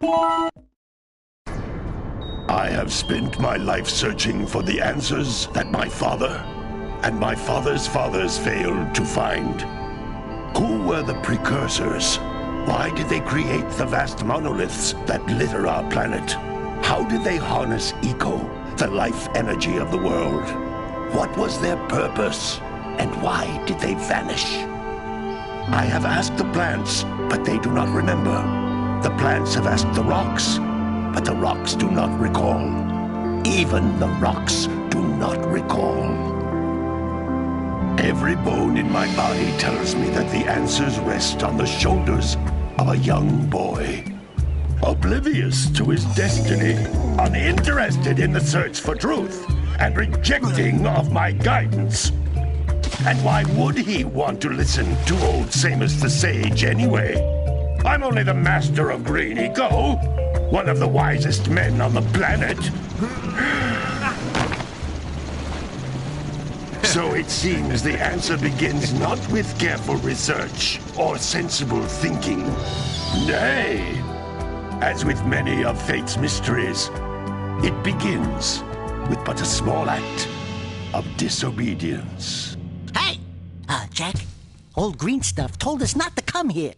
I have spent my life searching for the answers that my father and my father's fathers failed to find. Who were the Precursors? Why did they create the vast monoliths that litter our planet? How did they harness eco, the life energy of the world? What was their purpose? And why did they vanish? I have asked the plants, but they do not remember. The plants have asked the rocks, but the rocks do not recall. Even the rocks do not recall. Every bone in my body tells me that the answers rest on the shoulders of a young boy. Oblivious to his destiny, uninterested in the search for truth, and rejecting of my guidance. And why would he want to listen to old Samus the Sage anyway? I'm only the master of green eco, one of the wisest men on the planet. So it seems the answer begins not with careful research or sensible thinking. Nay, as with many of fate's mysteries, it begins with but a small act of disobedience. Hey! Jak, old green stuff told us not to come here.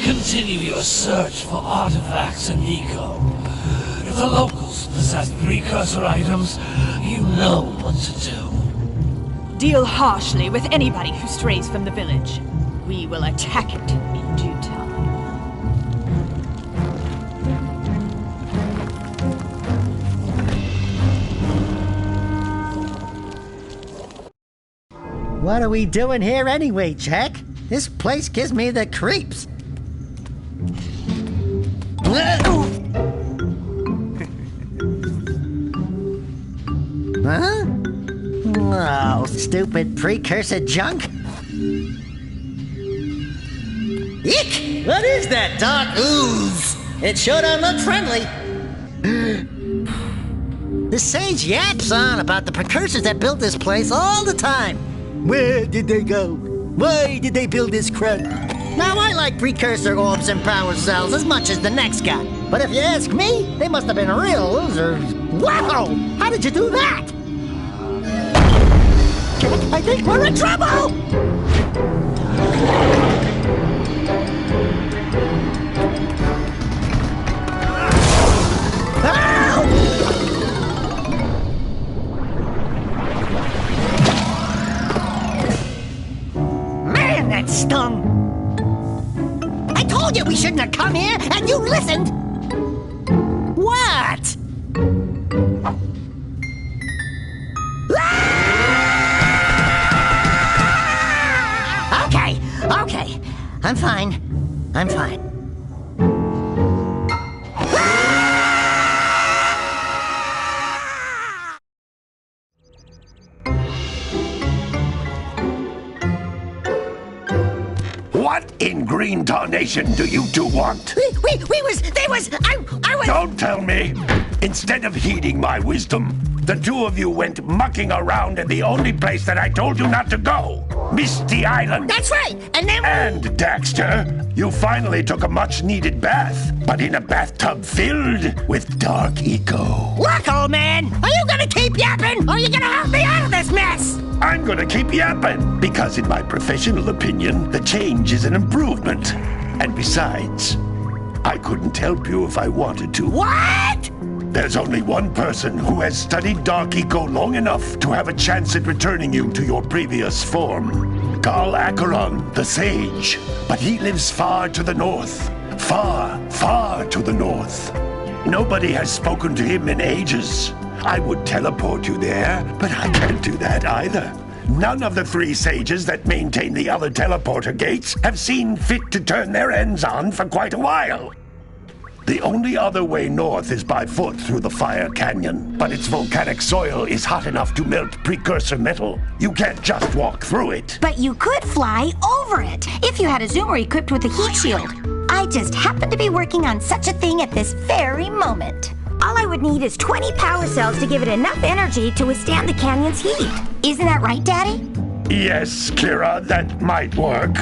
Continue your search for artifacts and eco. If the locals possess precursor items, you know what to do. Deal harshly with anybody who strays from the village. We will attack it in due time. What are we doing here anyway, Jak? This place gives me the creeps. Huh? Oh, stupid precursor junk. Eek! What is that dark ooze? It sure don't look friendly. The sage yaps on about the precursors that built this place all the time. Where did they go? Why did they build this crud? Now, I like precursor orbs and power cells as much as the next guy. But if you ask me, they must have been real losers. Wow! How did you do that? I think we're in trouble! Man, that stung! I told you we shouldn't have come here, and you listened! What? Okay. I'm fine. What in green tarnation do you two want? I was... Don't tell me! Instead of heeding my wisdom, the two of you went mucking around in the only place that I told you not to go! Misty Island! That's right! And then... And, Daxter, you finally took a much-needed bath, but in a bathtub filled with dark eco. Look, old man! Are you gonna keep yapping, or are you gonna help me out of this mess? I'm gonna keep yapping, because in my professional opinion, the change is an improvement. And besides, I couldn't help you if I wanted to. What? There's only one person who has studied Dark Eco long enough to have a chance at returning you to your previous form. Carl Acheron, the Sage. But he lives far to the north. Far to the north. Nobody has spoken to him in ages. I would teleport you there, but I can't do that either. None of the three sages that maintain the other teleporter gates have seen fit to turn their ends on for quite a while. The only other way north is by foot through the Fire Canyon, but its volcanic soil is hot enough to melt precursor metal. You can't just walk through it. But you could fly over it if you had a zoomer equipped with a heat shield. I just happen to be working on such a thing at this very moment. All I would need is 20 power cells to give it enough energy to withstand the canyon's heat. Isn't that right, Daddy? Yes, Kira, that might work.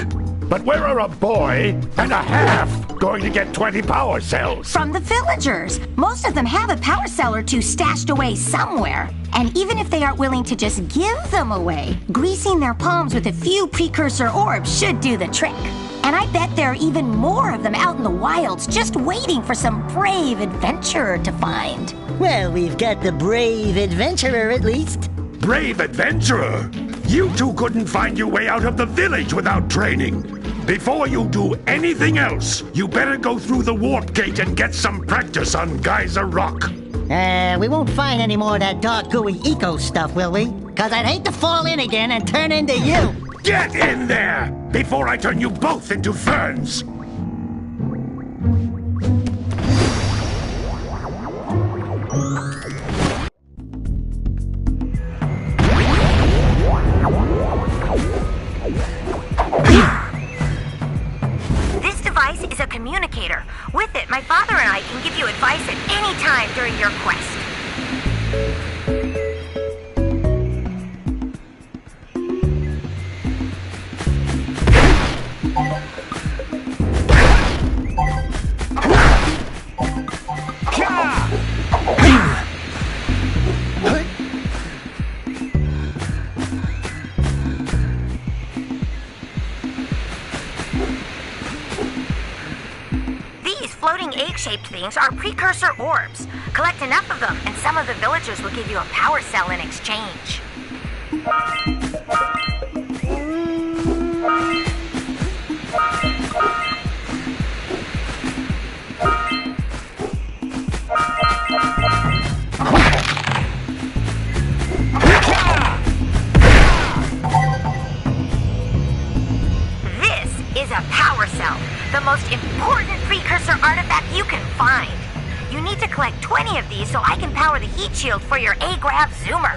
But where are a boy and a half going to get 20 power cells? From the villagers. Most of them have a power cell or two stashed away somewhere. And even if they aren't willing to just give them away, greasing their palms with a few precursor orbs should do the trick. And I bet there are even more of them out in the wilds just waiting for some brave adventurer to find. Well, we've got the brave adventurer at least. Brave adventurer? You two couldn't find your way out of the village without training. Before you do anything else, you better go through the warp gate and get some practice on Geyser Rock. We won't find any more of that dark gooey eco stuff, will we? Cause I'd hate to fall in again and turn into you. Get in there before I turn you both into ferns. This device is a communicator. With it, my father and I can give you advice at any time during your quest. Floating egg-shaped things are precursor orbs. Collect enough of them, and some of the villagers will give you a power cell in exchange. This is a power cell. The most important precursor artifact you can find. You need to collect 20 of these so I can power the heat shield for your A-Grab zoomer.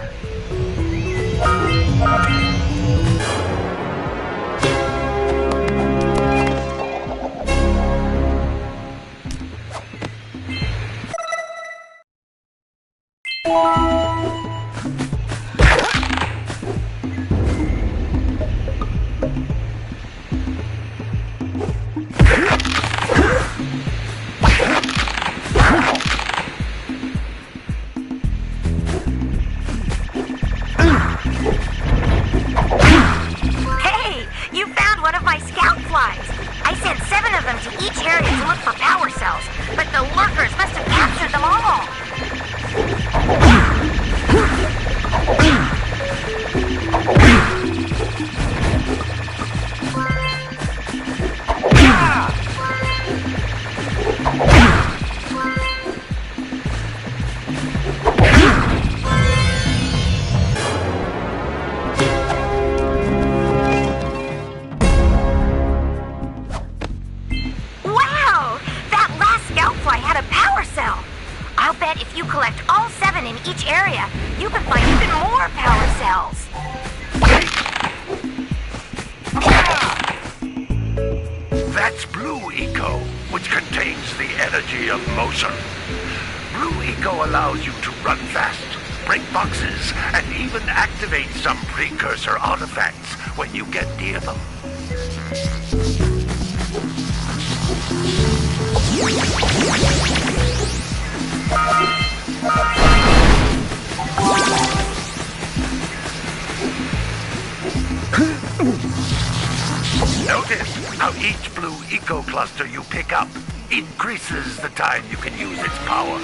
That's blue eco, which contains the energy of motion. Blue eco allows you to run fast, break boxes, and even activate some precursor artifacts when you get near them. Notice how each blue eco cluster you pick up increases the time you can use its power.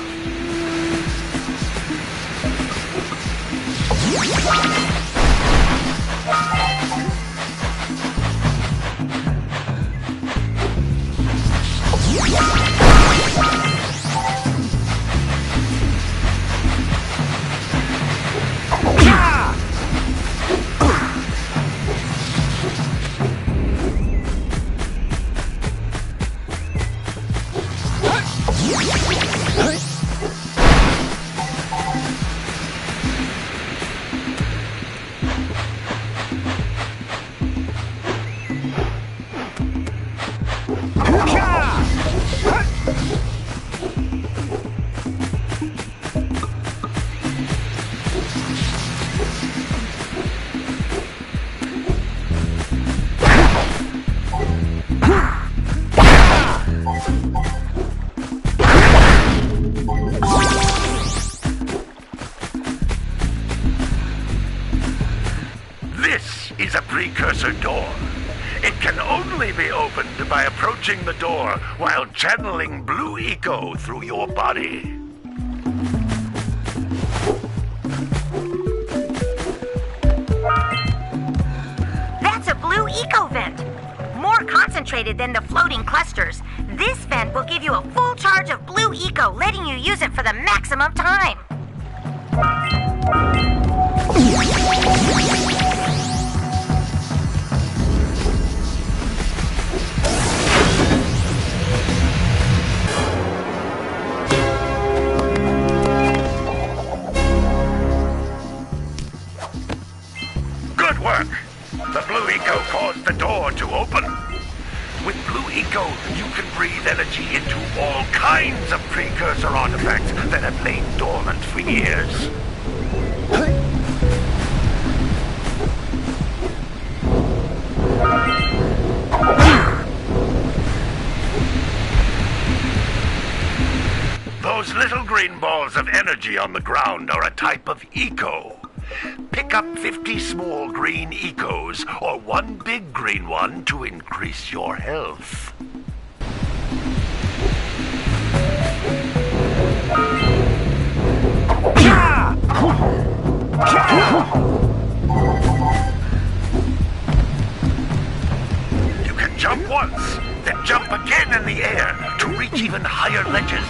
only be opened by approaching the door while channeling blue eco through your body. That's a blue eco vent. More concentrated than the floating clusters. This vent will give you a full charge of blue eco, letting you use it for the maximum time. Good work! The blue eco caused the door to open. With blue eco, you can breathe energy into all kinds of precursor artifacts that have lain dormant for years. Those little green balls of energy on the ground are a type of eco. Pick up 50 small green ecos or one big green one to increase your health. You can jump once, then jump again in the air to reach even higher ledges.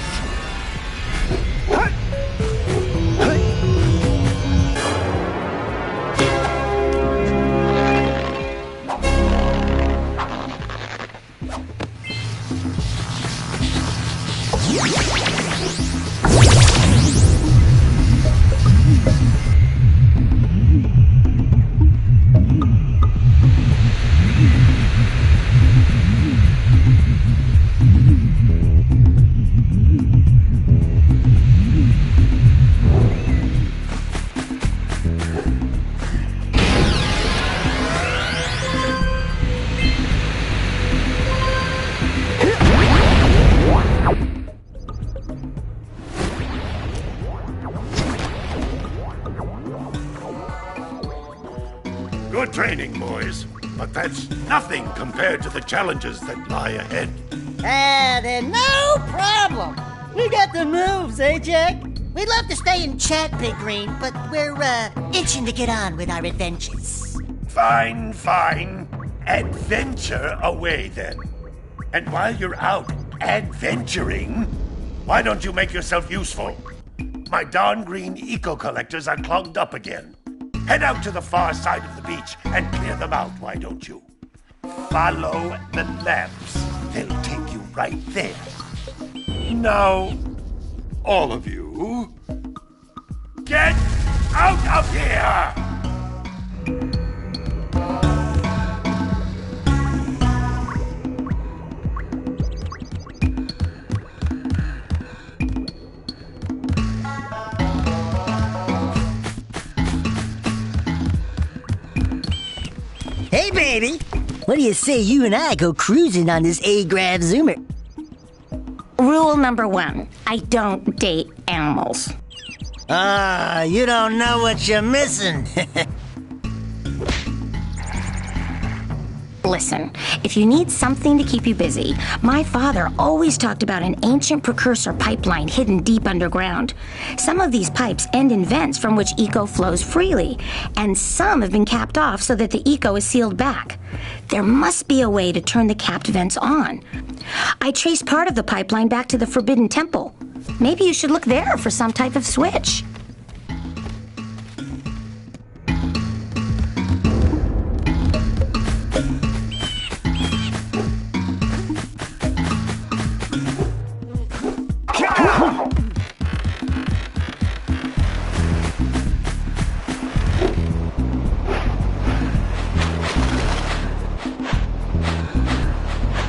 Good training, boys, but that's nothing compared to the challenges that lie ahead. Then no problem. We got the moves, eh, Jak? We'd love to stay and chat, Big Green, but we're, itching to get on with our adventures. Fine, fine. Adventure away, then. And while you're out adventuring, why don't you make yourself useful? My darn green eco-collectors are clogged up again. Head out to the far side of the beach and clear them out, why don't you? Follow the lamps. They'll take you right there. Now, all of you, get out of here! Hey, baby. What do you say you and I go cruising on this A-Grav Zoomer? Rule number 1, I don't date animals. You don't know what you're missing. Listen, if you need something to keep you busy, my father always talked about an ancient precursor pipeline hidden deep underground. Some of these pipes end in vents from which eco flows freely, and some have been capped off so that the eco is sealed back. There must be a way to turn the capped vents on. I traced part of the pipeline back to the Forbidden Temple. Maybe you should look there for some type of switch.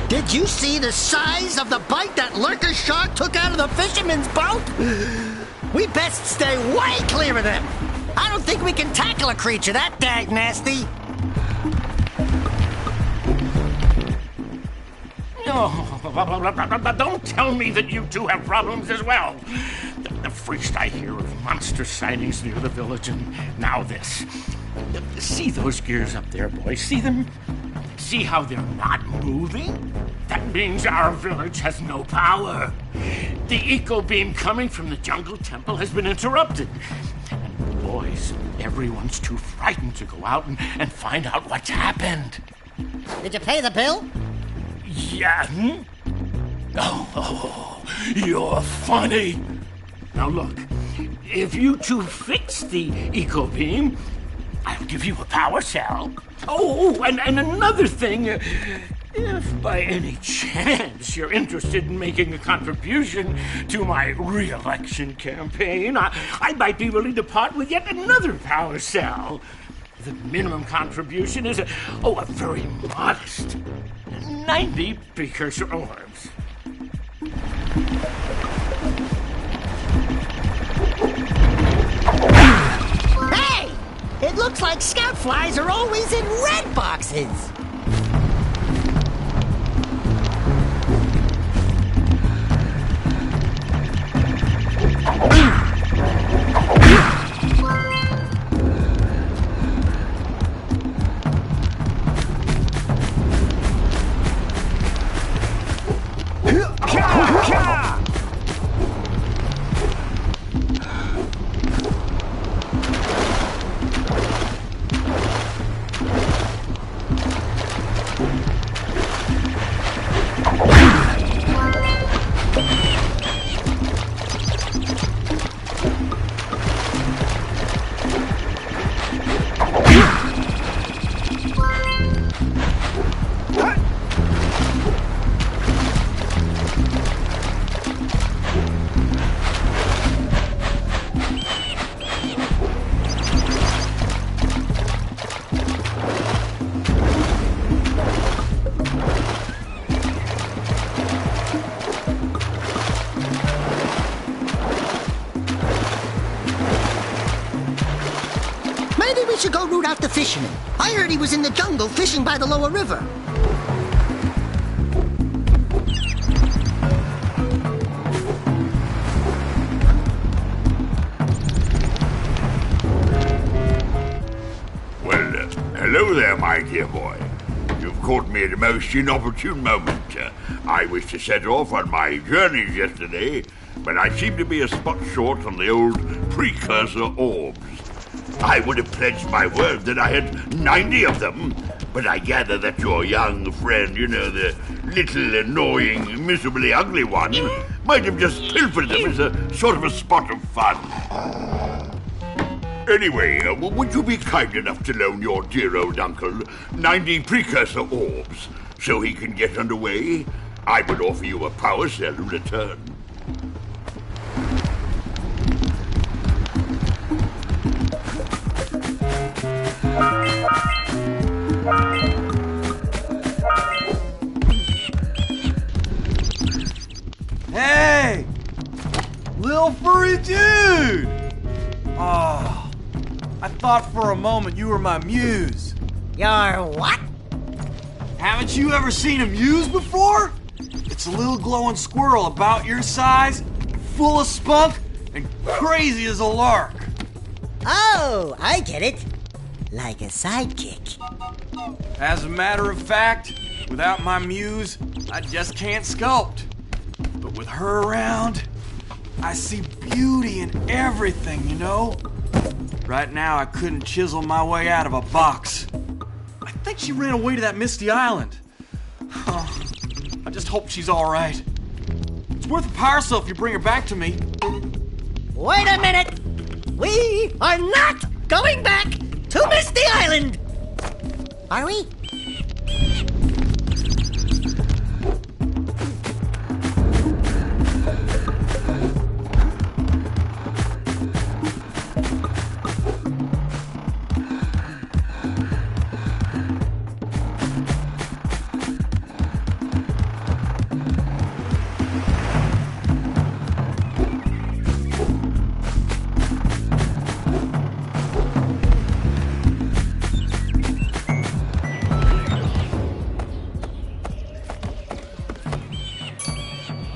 Did you see the size of the bite that lurker shark took out of the fisherman's boat? We best stay way clear of them. I don't think we can tackle a creature that dag nasty. Oh, don't tell me that you two have problems as well. The first I hear of monster sightings near the village, and now this. See those gears up there, boys? See them? See how they're not moving? That means our village has no power. The eco beam coming from the jungle temple has been interrupted. And boys, everyone's too frightened to go out and find out what's happened. Did you pay the bill? Yeah. Oh, you're funny. Now look, if you two fix the eco beam, I'll give you a power cell. Oh, and another thing, if by any chance you're interested in making a contribution to my re-election campaign, I might be willing to part with yet another power cell. The minimum contribution is a very modest 90 precursor orbs. Hey! It looks like scout flies are always in red boxes. Maybe we should go root out the fisherman. I heard he was in the jungle fishing by the lower river. Well, hello there, my dear boy. You've caught me at a most inopportune moment. I was to set off on my journeys yesterday, but I seem to be a spot short on the old Precursor orbs. I would have pledged my word that I had 90 of them, but I gather that your young friend, the little annoying, miserably ugly one, might have just pilfered them as a sort of a spot of fun. Anyway, would you be kind enough to loan your dear old uncle 90 Precursor orbs so he can get underway? I would offer you a power cell in return. Hey! Little furry dude! Oh, I thought for a moment you were my muse. Your what? Haven't you ever seen a muse before? It's a little glowing squirrel about your size, full of spunk, and crazy as a lark. Oh, I get it. Like a sidekick. As a matter of fact, without my muse, I just can't sculpt. But with her around, I see beauty in everything, Right now, I couldn't chisel my way out of a box. I think she ran away to that misty island. Oh, I just hope she's all right. It's worth a power cell if you bring her back to me. Wait a minute! We are not going back to Misty Island! Are we?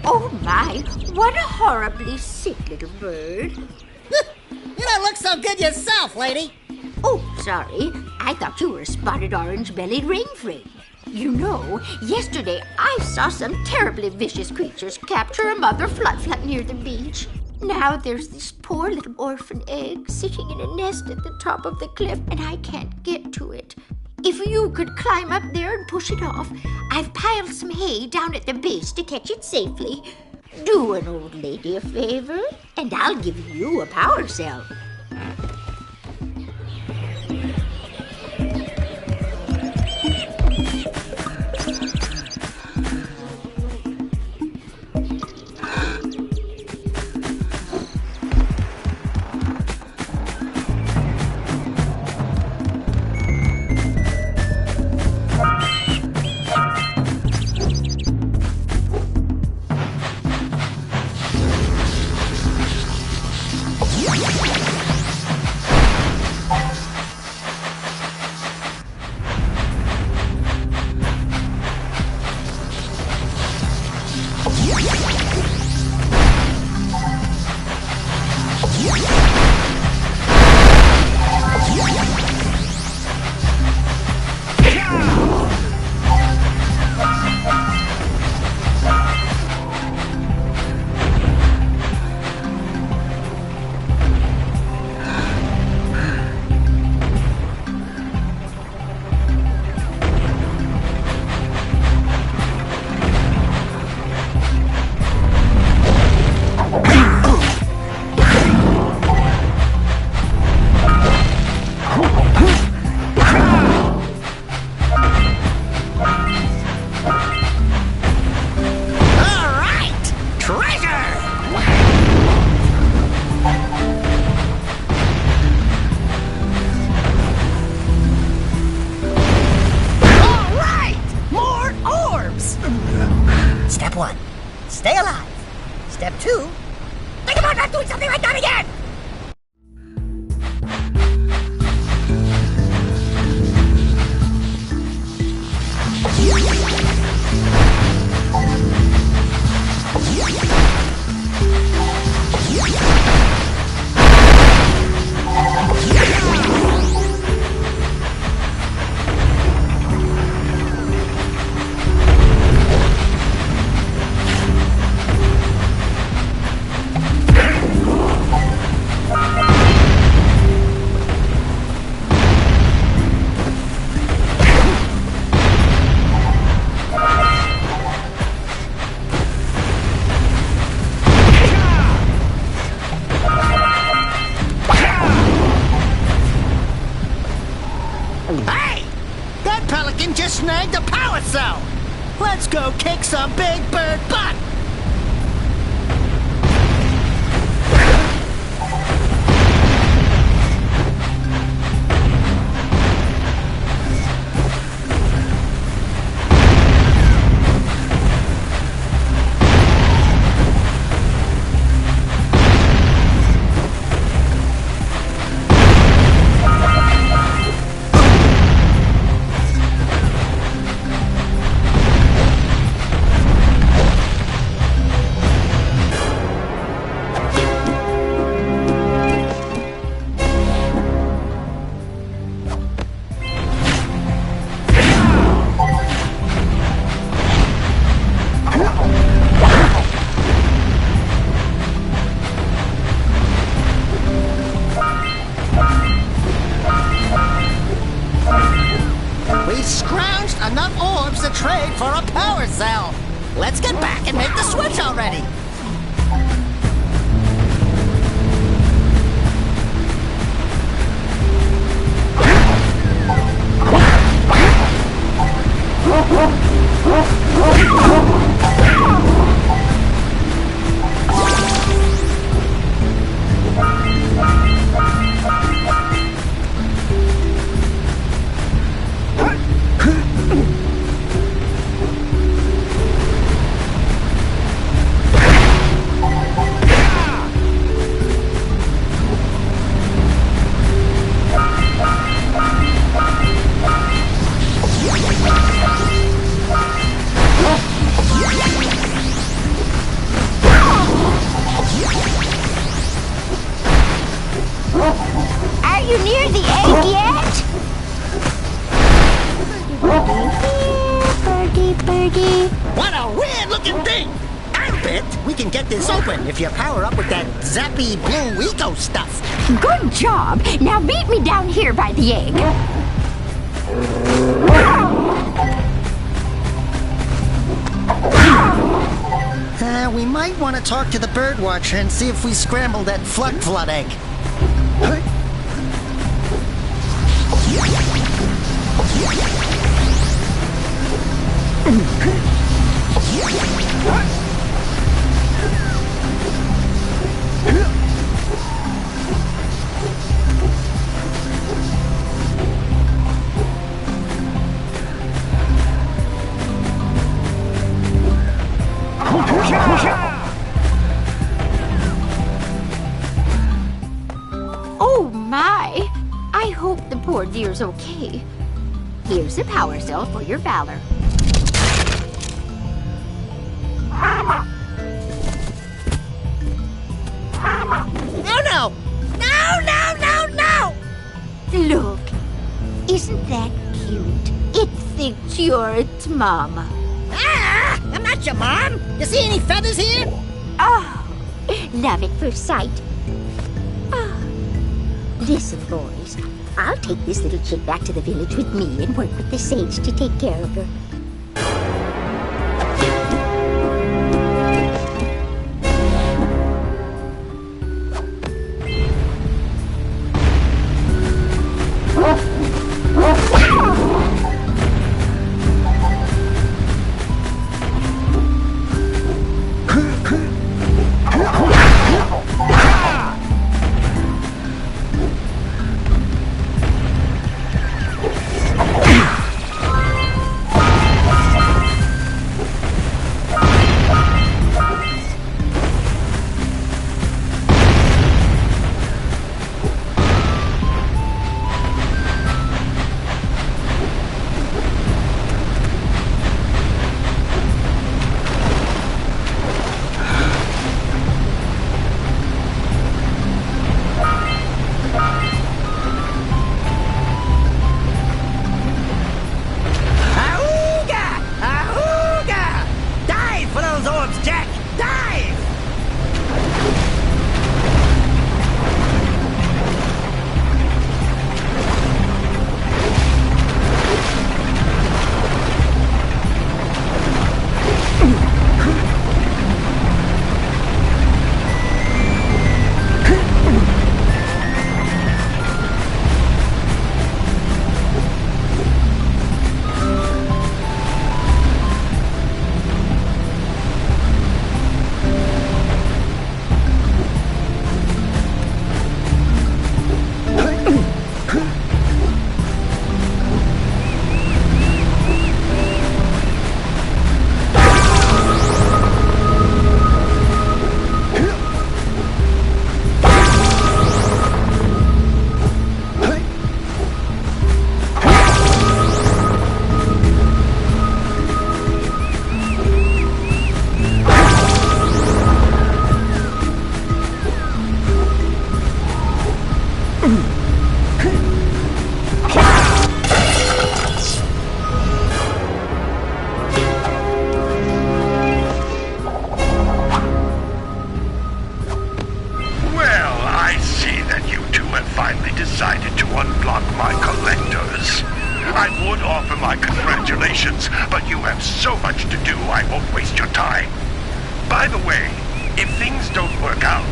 Oh my, what a horribly sick little bird. You don't look so good yourself, lady. Oh, sorry. I thought you were a spotted orange-bellied rain frame. You know, yesterday I saw some terribly vicious creatures capture a mother flut near the beach. Now there's this poor little orphan egg sitting in a nest at the top of the cliff, and I can't get to it. If you could climb up there and push it off, I've piled some hay down at the base to catch it safely. Do an old lady a favor, and I'll give you a power cell. Step 1, stay alive. Step 2, think about not doing something like that again! Hey! That pelican just snagged a power cell! Let's go kick some big bird butt! Enough orbs to trade for a power cell. Let's get back and make the switch already. Birdie? What a weird-looking thing! I bet we can get this open if you power up with that zappy blue eco stuff. Good job. Now meet me down here by the egg. We might want to talk to the birdwatcher and see if we scramble that flood egg. Oh my! I hope the poor dear's okay. Here's a power cell for your valor. Oh no! No! Look, isn't that cute? It thinks you're its mama. Ah! I'm not your mom! You see any feathers here? Oh, love at first sight. Oh. Listen, boys, I'll take this little chick back to the village with me and work with the sage to take care of her. decided to unblock my collectors. I would offer my congratulations, but you have so much to do I won't waste your time. By the way, if things don't work out,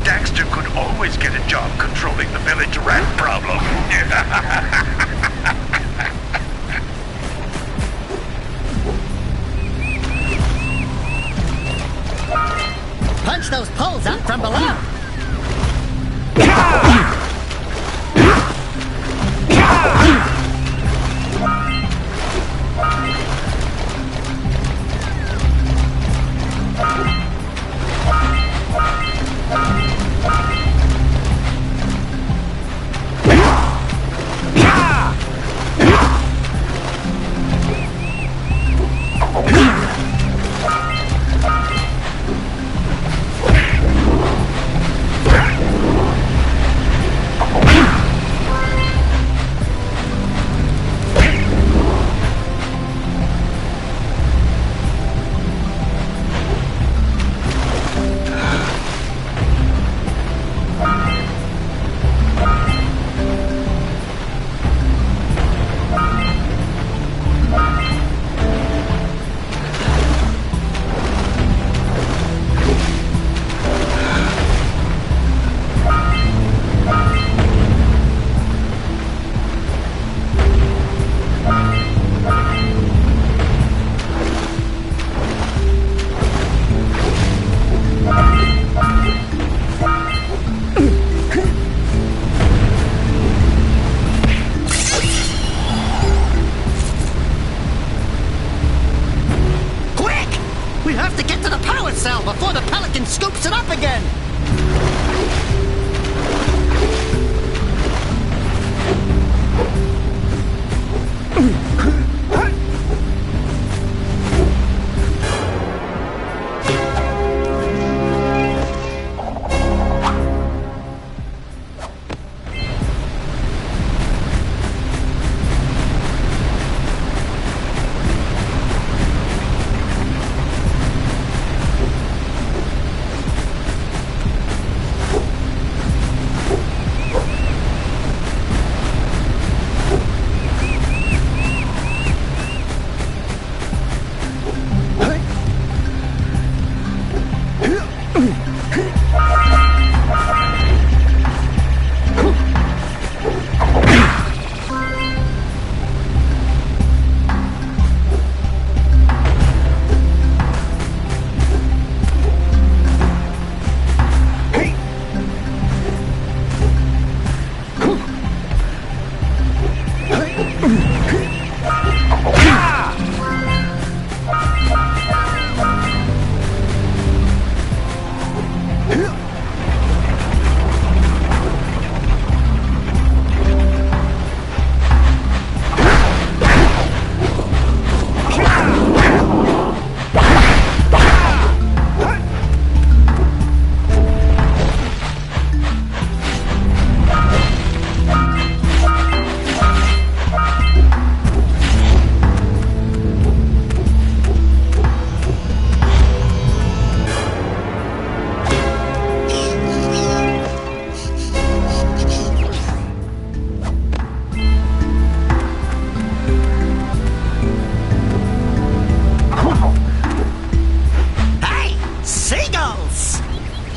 Daxter could always get a job controlling the village rat problem. Punch those poles out from below! to get to the power cell before the Pelican scoops it up again!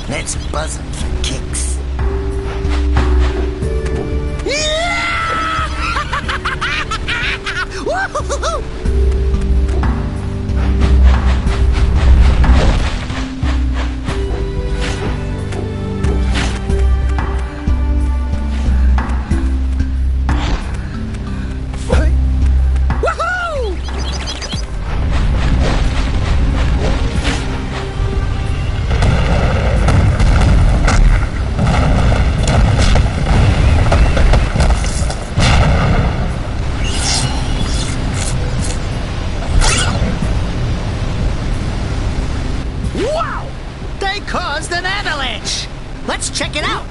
Let's buzz them for kicks. Caused an avalanche! Let's check it out!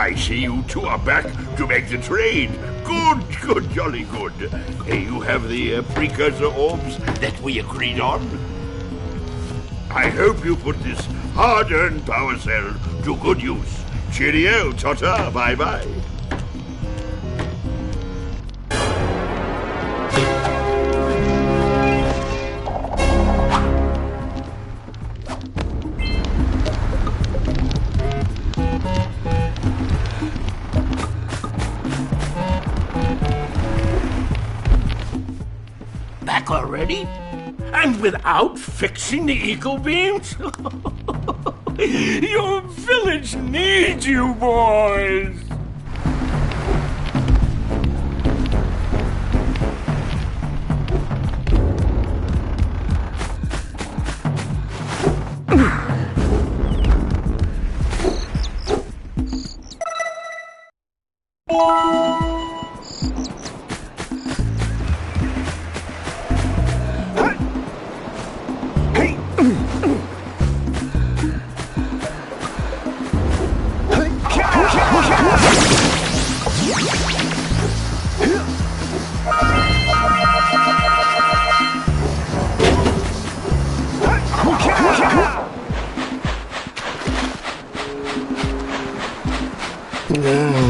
I see you two are back to make the trade. Good, jolly good. Hey, you have the precursor orbs that we agreed on? I hope you put this hard-earned power cell to good use. Cheerio, ta-ta, bye-bye. Back already? And without fixing the eco beams? Your village needs you, boys!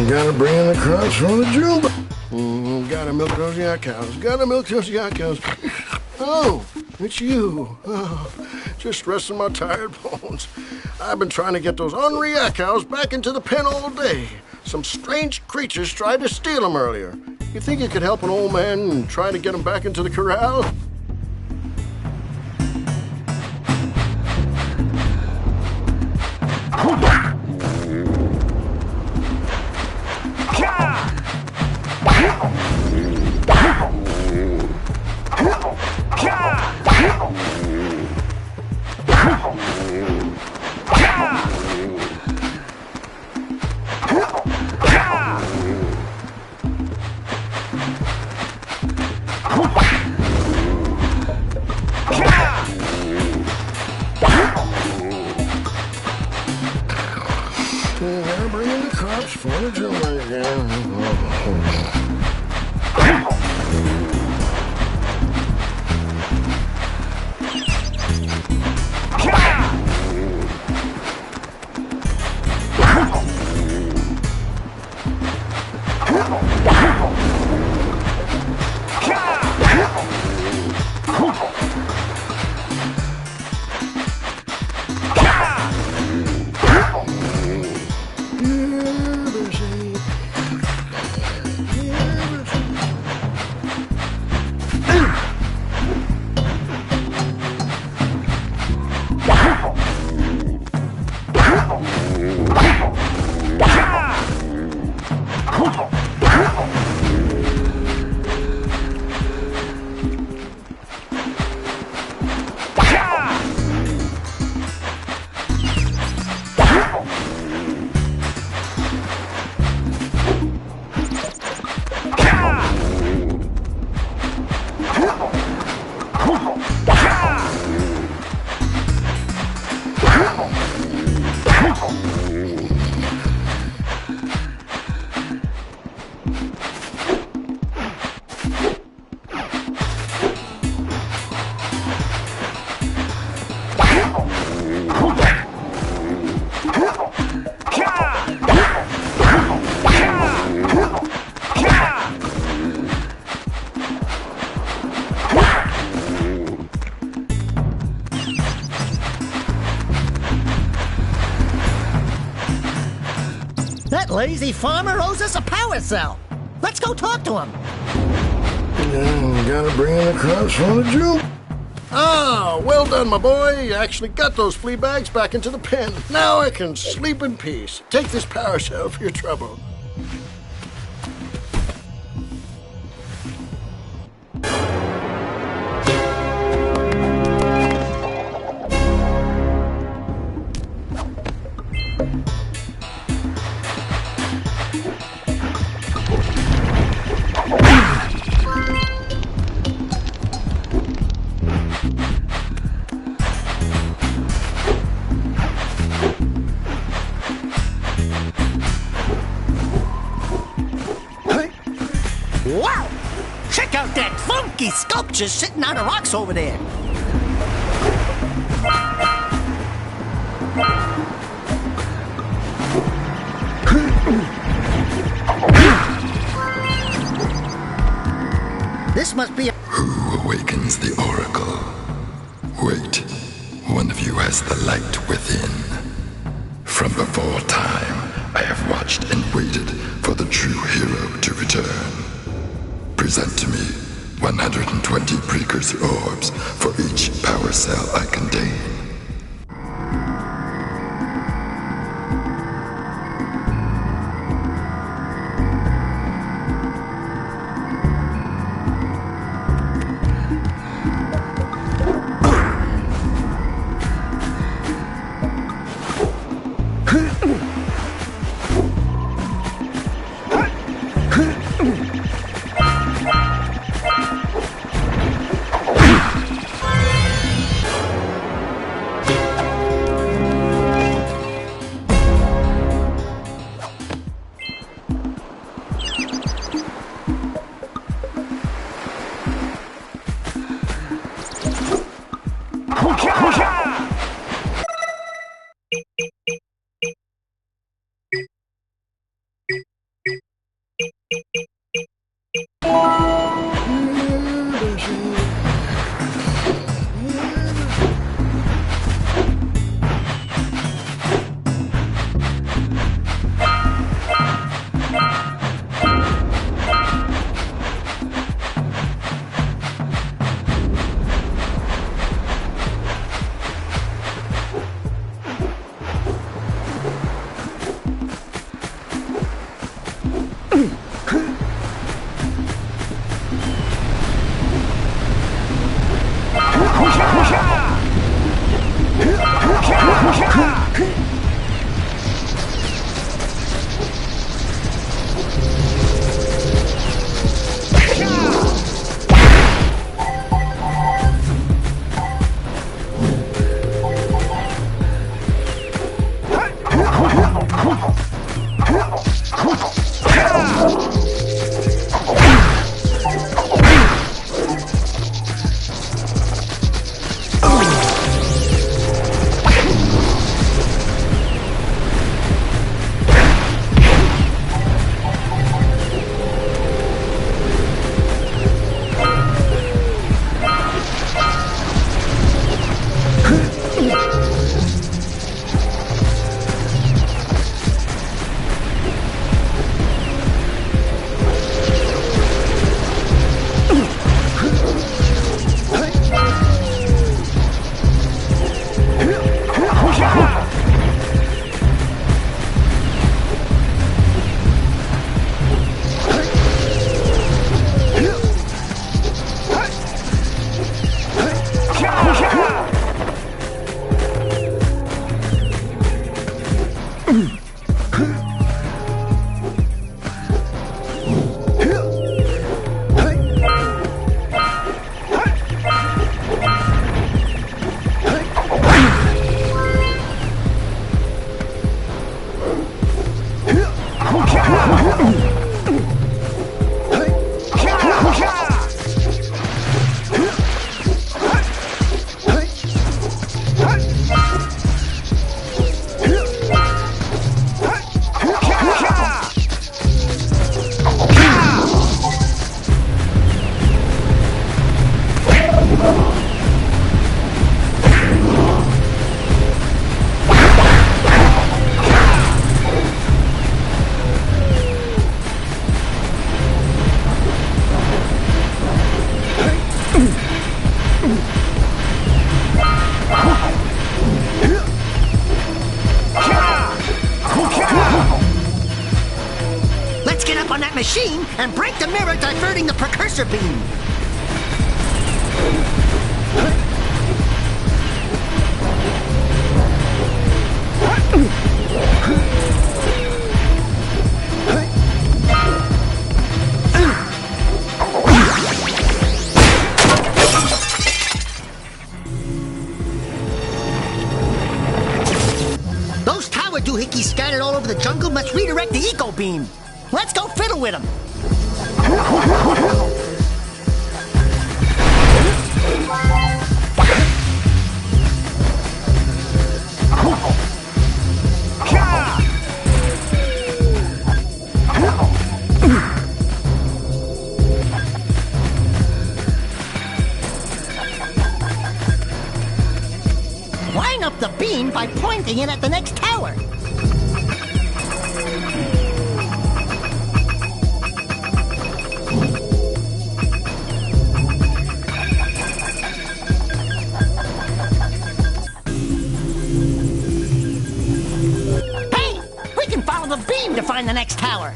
Gotta bring in the crops from the jumbo. Gotta milk those yak cows. Gotta milk those yak cows. Oh, it's you. Oh, just resting my tired bones. I've been trying to get those ornery yak cows back into the pen all day. Some strange creatures tried to steal them earlier. You think you could help an old man and try to get them back into the corral? They're bringing the cops for the jewelry again. That lazy farmer owes us a power cell. Let's go talk to him. Gotta bring in the crops from the jumbo. Ah, well done, my boy. You actually got those flea bags back into the pen. Now I can sleep in peace. Take this power cell for your trouble. Wow! Check out that funky sculpture sitting on the rocks over there. This must be a... Who awakens the oracle? Wait, one of you has the light within. From before time, I have watched and waited for the true hero to return. Present to me 120 precursor orbs for each power cell I contain. machine and break the mirror diverting the Precursor beam. Those tower doohickeys scattered all over the jungle must redirect the eco beam. Let's go fiddle with them. Line up the beam by pointing it at the next tower. Hey! We can follow the beam to find the next tower.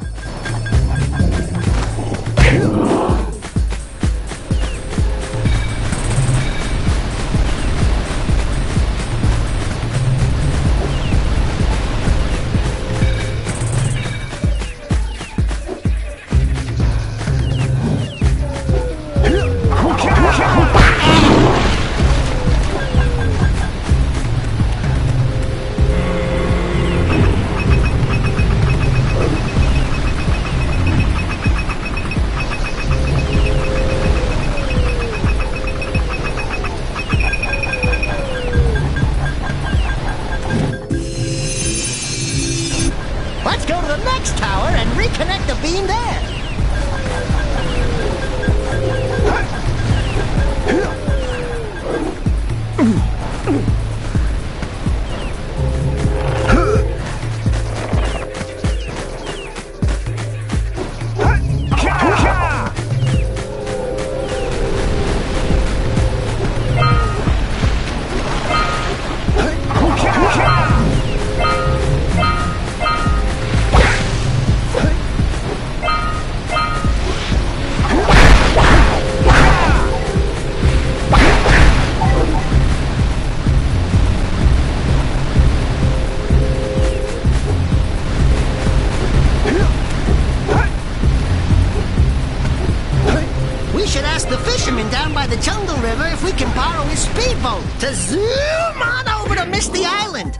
Let's go to the next tower and reconnect the beam there. The fisherman down by the jungle river if we can borrow his speedboat to zoom on over to Misty Island.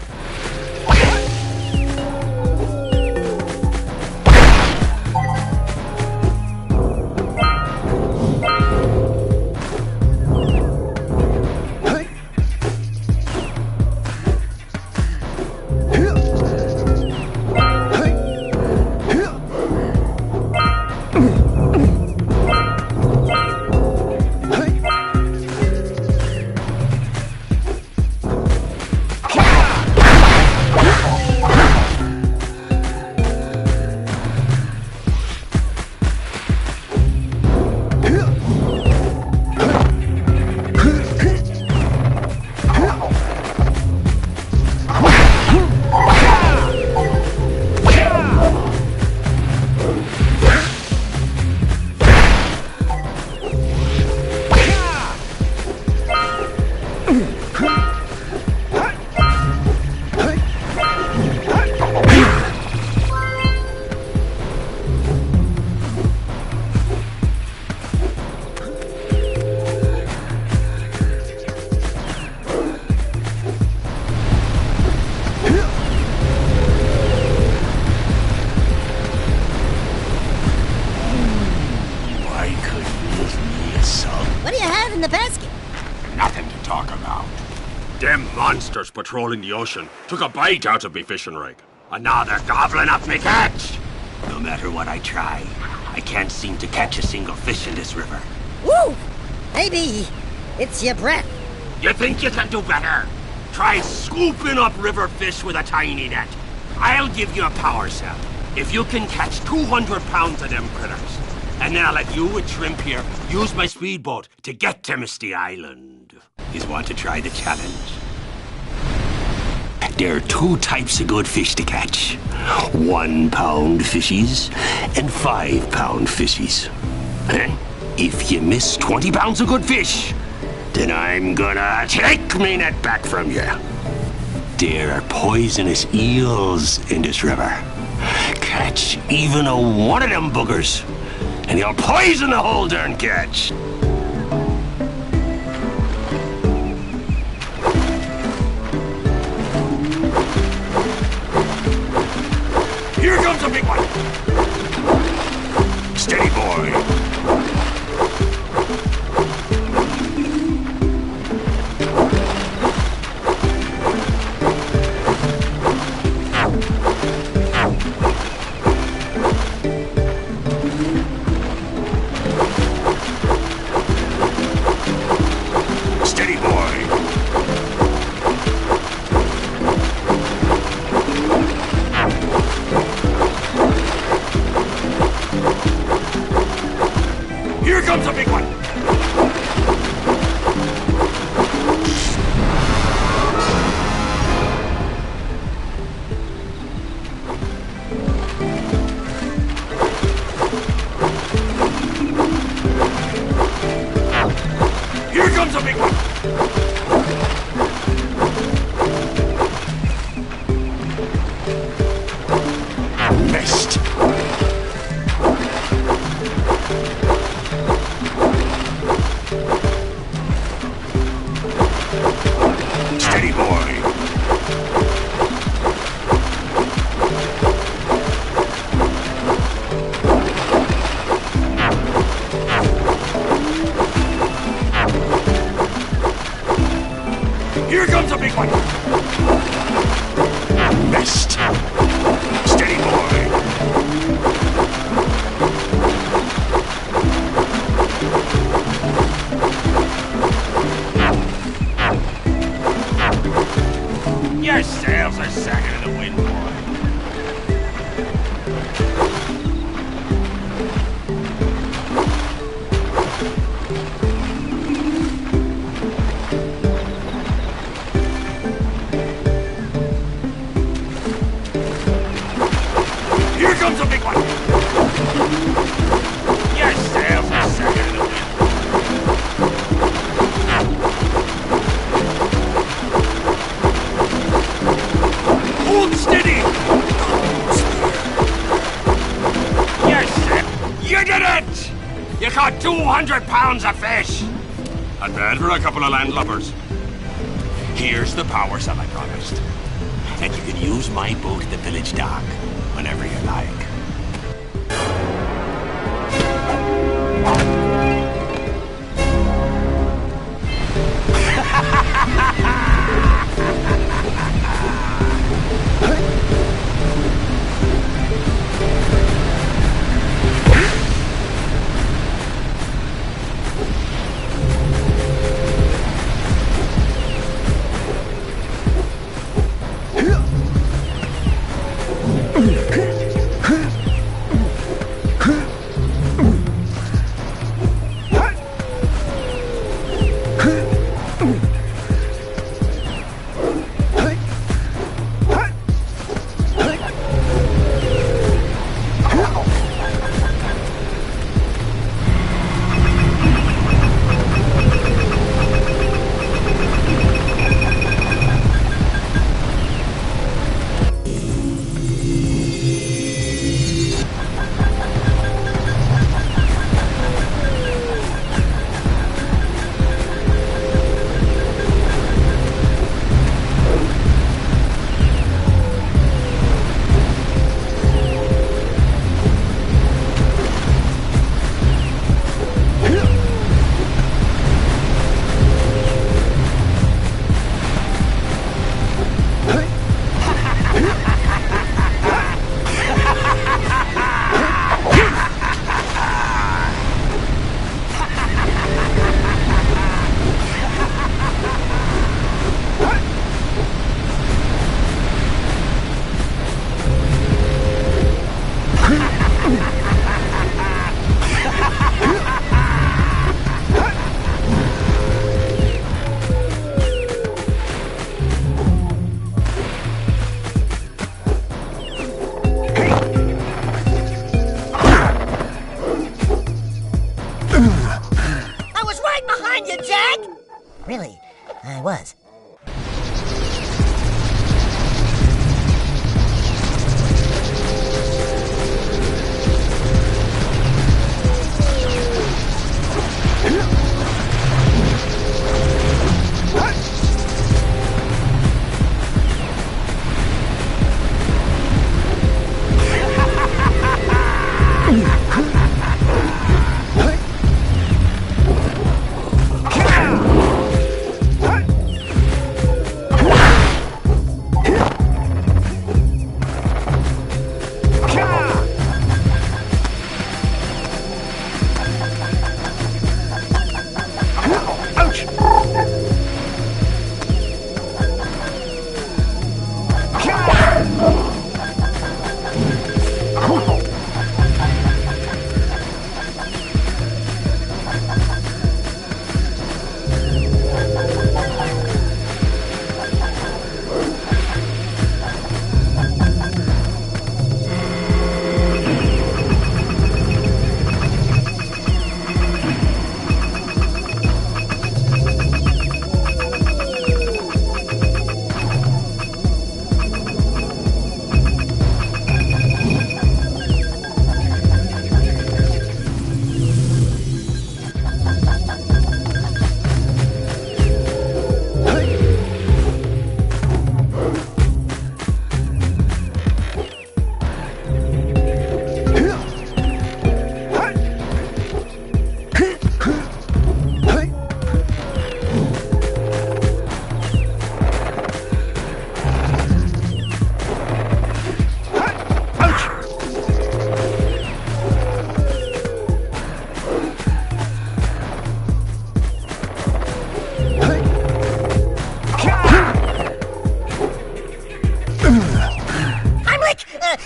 In the basket. Nothing to talk about. Them monsters patrolling the ocean took a bite out of me fishing rig. And now they're gobbling up me catch. No matter what I try, I can't seem to catch a single fish in this river. Woo! Maybe it's your breath. You think you can do better? Try scooping up river fish with a tiny net. I'll give you a power cell if you can catch 200 pounds of them critters. And then I'll let you and Shrimp here use my speedboat to get to Misty Island. You want to try the challenge? There are two types of good fish to catch. 1 pound fishies and 5 pound fishies. If you miss 20 pounds of good fish, then I'm gonna take me net back from you. There are poisonous eels in this river. Catch even one of them buggers, and he'll poison the whole darn catch. Here comes a big one. Stay Here comes a big one! Yourself a second. Hold steady! Yes, you did it! You caught 200 pounds of fish! Not bad for a couple of landlubbers. Here's the power cell I promised. And you can use my boat at the village dock whenever you like. Really, I was.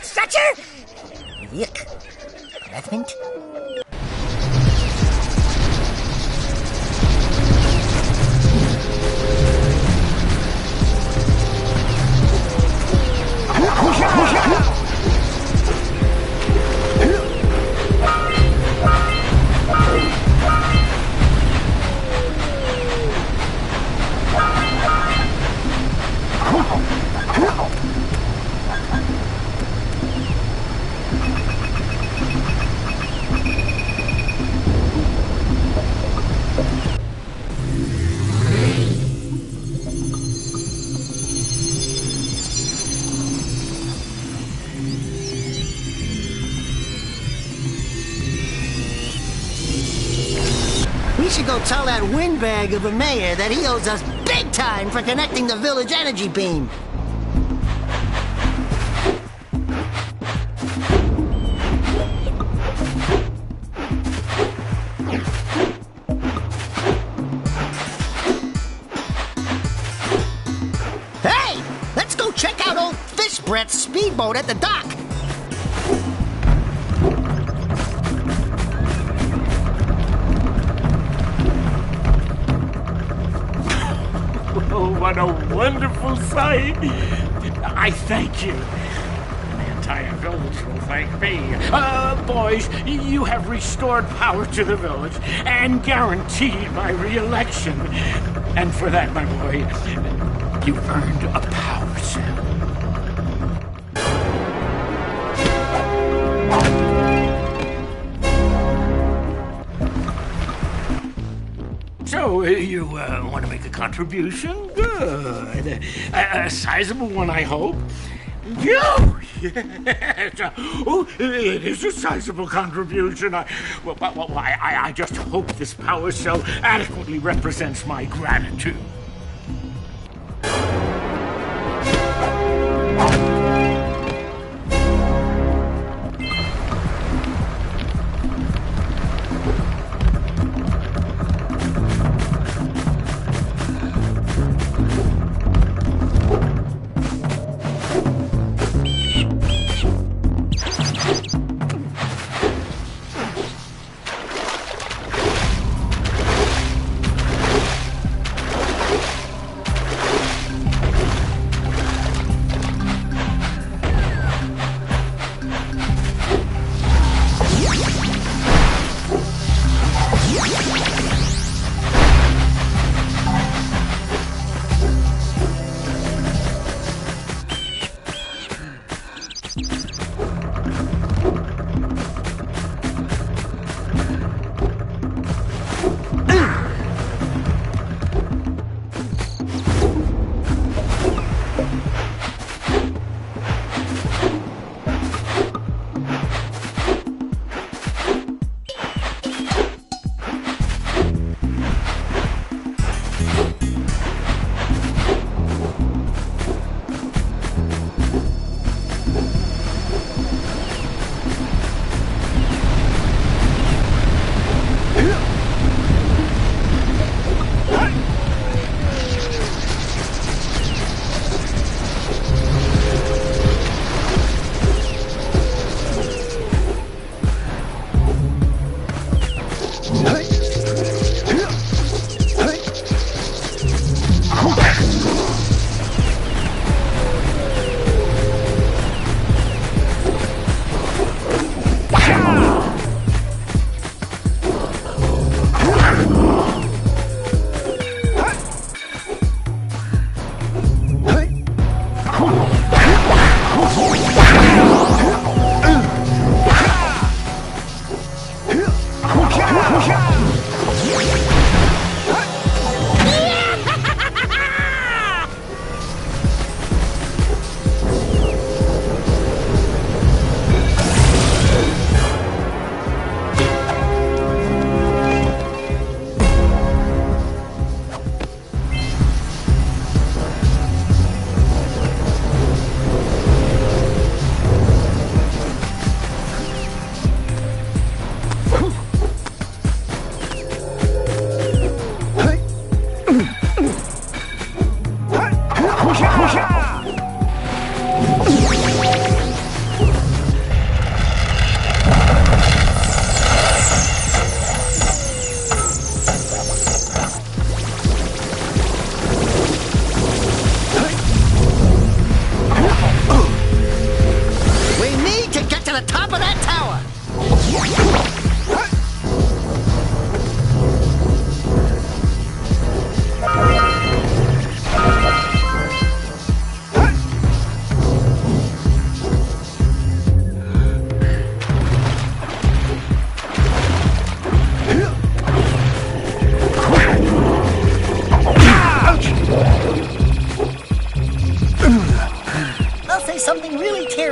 Stretcher? Yuck. Harassment? go tell that windbag of a mayor that he owes us big time for connecting the village energy beam. Hey! Let's go check out old Fish Brett's speedboat at the dock. Oh, what a wonderful sight! I thank you. The entire village will thank me. Boys, you have restored power to the village and guaranteed my re-election. And for that, my boy, you've earned a power cell. So, you want to make a contribution? Good. A sizable one, I hope. Oh, yes. Oh, it is a sizable contribution. I just hope this power cell adequately represents my gratitude.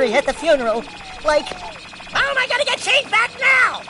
At the funeral, like, "How am I gonna get Chief back now?"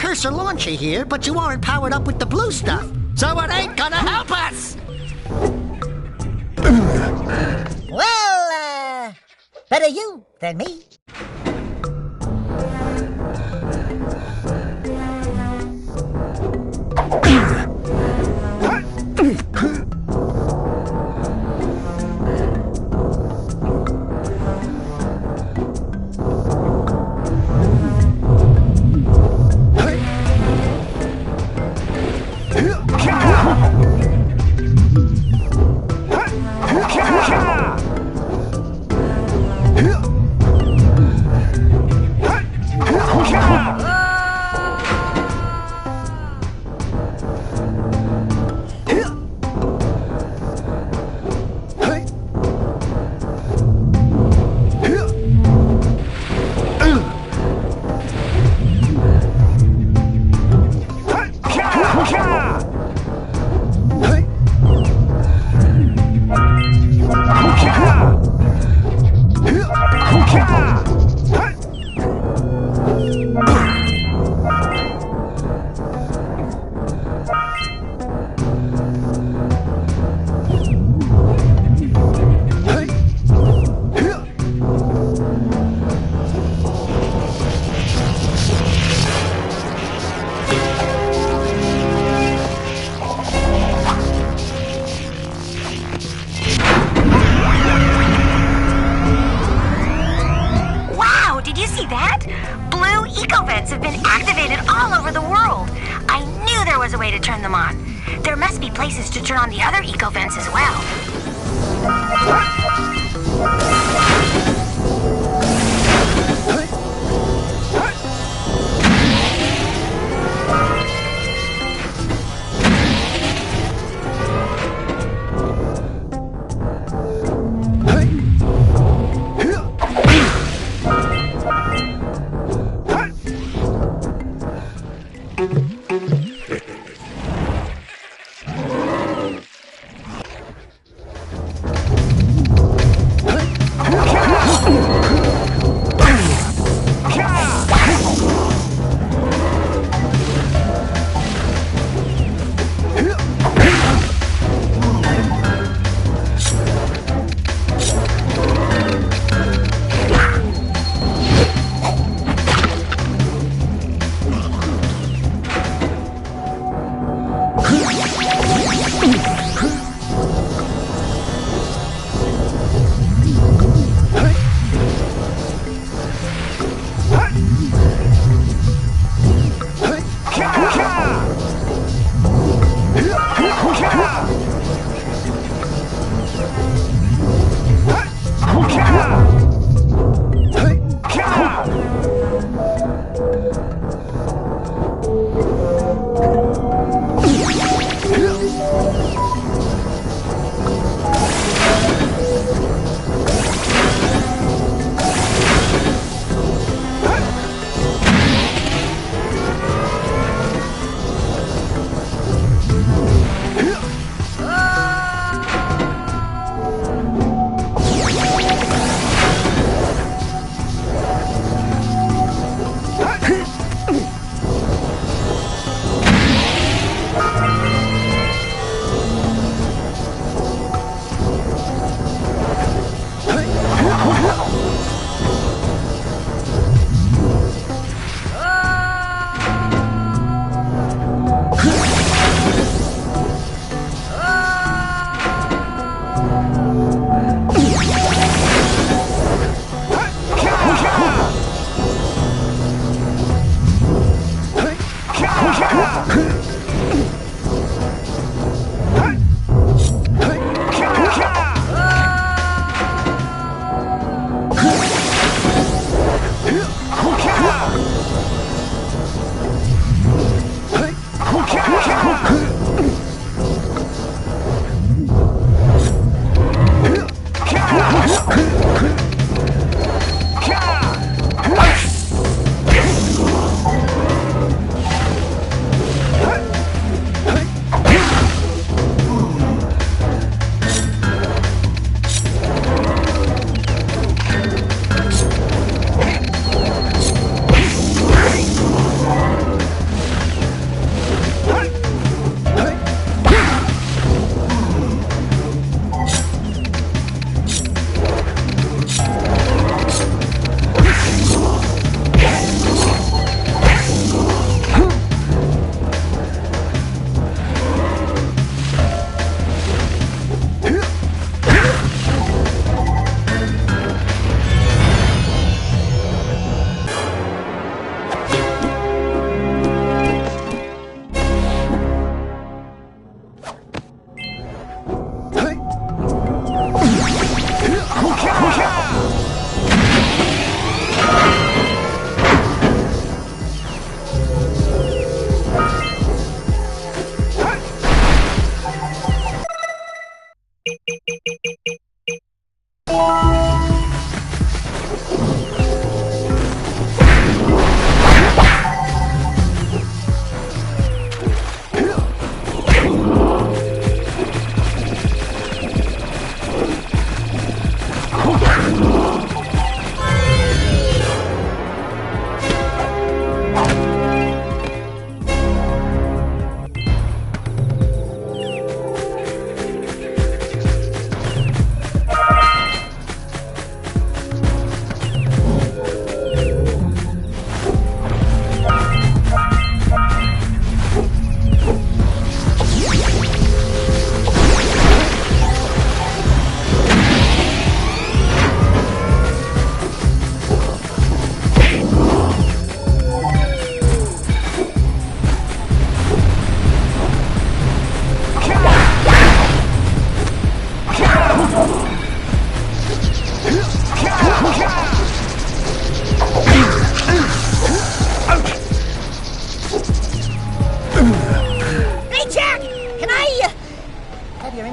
precursor launcher here, but you aren't powered up with the blue stuff. So it ain't gonna help us! Well, better you than me. Have been activated all over the world. I knew there was a way to turn them on. There must be places to turn on the other eco vents as well.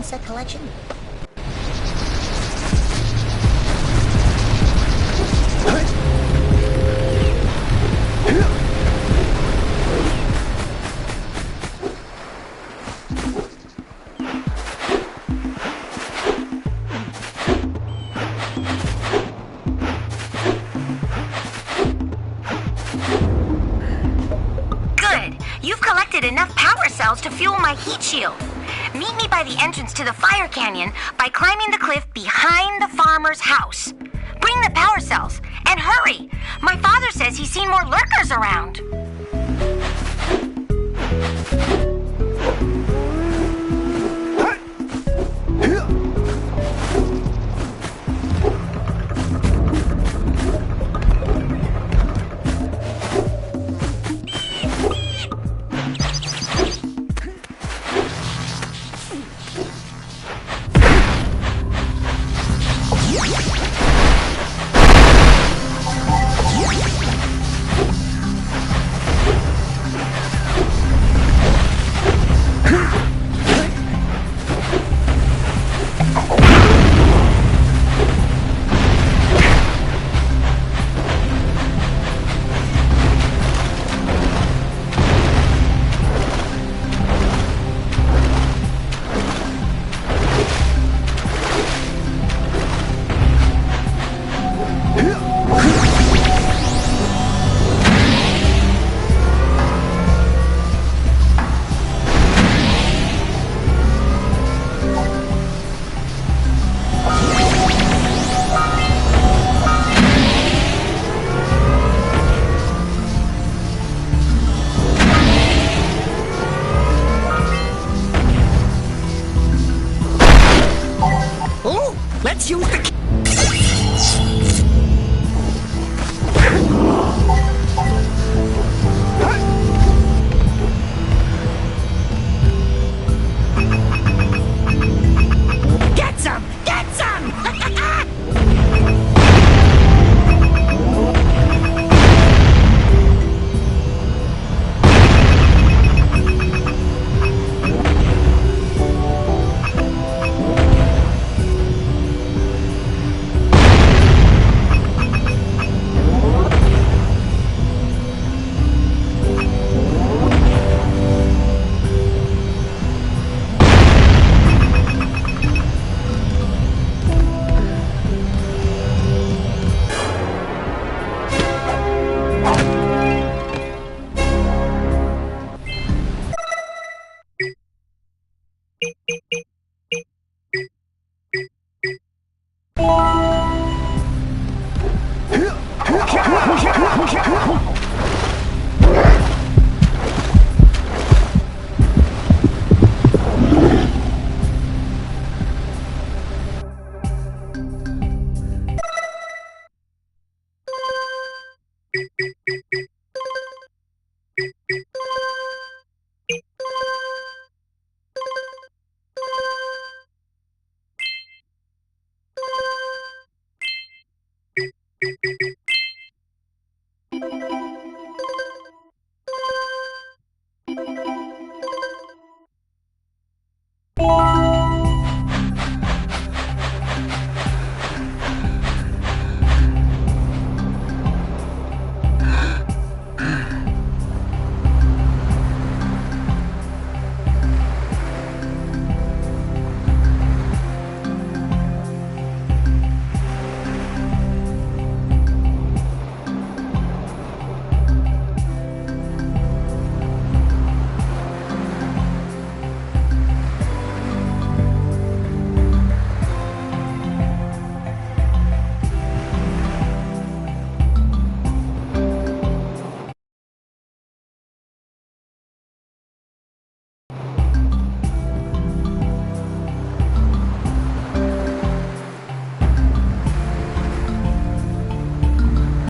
set collection? You've collected enough power cells to fuel my heat shield. Meet me by the entrance to the fire canyon by climbing the cliff behind the farmer's house. Bring the power cells, and hurry! My father says he's seen more lurkers around.